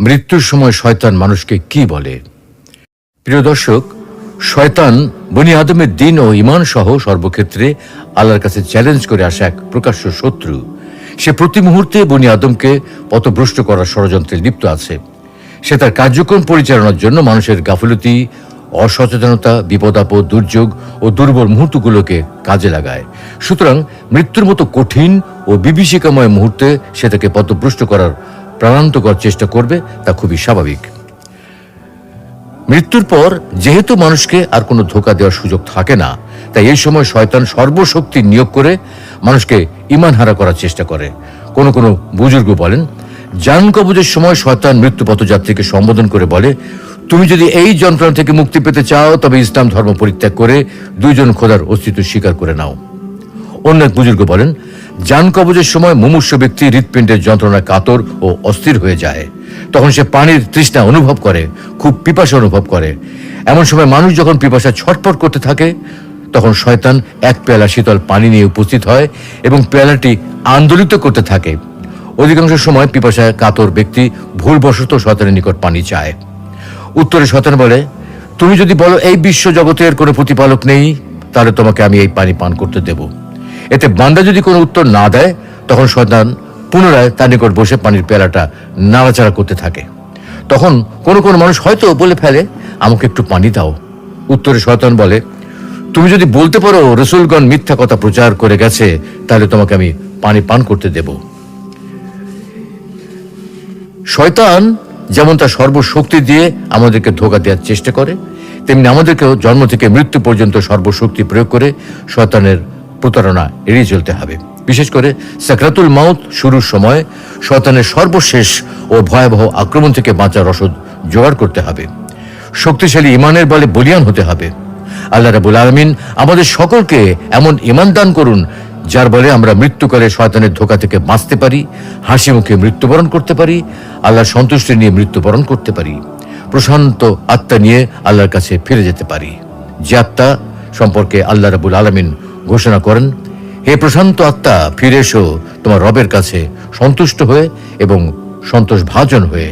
মৃত্যুর সময় শয়তান মানুষকে কি বলে? প্রিয় দর্শক, শয়তান বনি আদমের দিন ও ঈমান সহ সর্বক্ষেত্রে আল্লাহর কাছে চ্যালেঞ্জ করে আসা এক প্রকাশ্য শত্রু। সে প্রতি মুহূর্তে বনি আদমকে পথভ্রষ্ট করার ষড়যন্ত্রে লিপ্ত আছে। সে তার কার্যক্রম পরিচালনার জন্য মানুষের গাফিলতি, অসচেতনতা, বিপদ আপদ, দুর্যোগ ও দুর্বল মুহূর্তগুলোকে কাজে লাগায়। সুতরাং মৃত্যুর মতো কঠিন ও বিভীষিকাময় মুহূর্তে সে তাকে পথভ্রষ্ট করার প্রাণান্তকর চেষ্টা করবে, তা খুবই স্বাভাবিক। মৃত্যুর পর যেহেতু মানুষকে আর কোনো ধোঁকা দেওয়ার সুযোগ থাকে না, তাই এই সময় শয়তান সর্বশক্তি নিয়োগ করে মানুষকে ঈমান হারা করার চেষ্টা করে। কোনো কোনো বুজুর্গ বলেন, জান কবজের সময় শয়তান মৃত্যু পথযাত্রীকে সম্বোধন করে বলে, তুমি যদি এই যন্ত্রণা থেকে মুক্তি পেতে চাও তবে ইসলাম ধর্ম পরিত্যাগ করে দুইজন খোদার অস্তিত্ব স্বীকার করে নাও। অন্য এক বুজুর্গ বলেন, জান কবজের সময় মুমূর্ষু ব্যক্তি হৃৎপিণ্ডের যন্ত্রণায় কাতর ও অস্থির হয়ে যায়। তখন সে পানির তৃষ্ণা অনুভব করে, খুব পিপাসা অনুভব করে। এমন সময় মানুষ যখন পিপাসা ছটফট করতে থাকে, তখন শয়তান এক পেয়ালা শীতল পানি নিয়ে উপস্থিত হয় এবং পেয়ালাটি আন্দোলিত করতে থাকে। অধিকাংশ সময় পিপাসায় কাতর ব্যক্তি ভুলবশত শয়তানের নিকট পানি চায়। উত্তরে শয়তান বলে, তুমি যদি বলো এই বিশ্ব জগতের কোনো প্রতিপালক নেই, তাহলে তোমাকে আমি এই পানি পান করতে দেব। এতে বান্দা যদি কোনো উত্তর না দেয়, তখন শয়তান পুনরায় তার নিকট বসে পানির পেয়ালাটা নাড়াচাড়া করতে থাকে। তখন কোনো কোনো মানুষ হয়তো বলে ফেলে, আমাকে একটু পানি দাও। উত্তরে শয়তান বলে, তুমি যদি বলতে পারো রসুলগণ মিথ্যা কথা প্রচার করে গেছে, তাহলে তোমাকে আমি পানি পান করতে দেব। শয়তান যেমন তার সর্বশক্তি দিয়ে আমাদেরকে ধোঁকা দেওয়ার চেষ্টা করে, তেমনি আমাদেরকেও জন্ম থেকে মৃত্যু পর্যন্ত সর্বশক্তি প্রয়োগ করে শয়তানের প্রতারণা এড়িয়ে চলতে হবে। বিশেষ করে সাকরাতুল মাউত শুরুর সময় শয়তানের সর্বশেষ ও ভয়াবহ আক্রমণ থেকে বাঁচার রসদ জোগাড় করতে হবে। শক্তিশালী ঈমানের বলে বলিয়ান হতে হবে। আল্লাহ রাব্বুল আলামিন আমাদের সকলকে এমন ঈমান দান করুন, যার বলে আমরা মৃত্যুকালে শয়তানের ধোঁকা থেকে বাঁচতে পারি, হাসি মুখে মৃত্যুবরণ করতে পারি, আল্লাহর সন্তুষ্টি নিয়ে মৃত্যুবরণ করতে পারি, প্রশান্ত আত্মা নিয়ে আল্লাহর কাছে ফিরে যেতে পারি। যে আত্মা সম্পর্কে আল্লাহ রাব্বুল আলামিন ঘোষণা করেন, হে প্রশান্ত আত্মা, ফিরে এসো তোমার রবের কাছে সন্তুষ্ট হয়ে এবং সন্তোষ ভাজন হয়ে।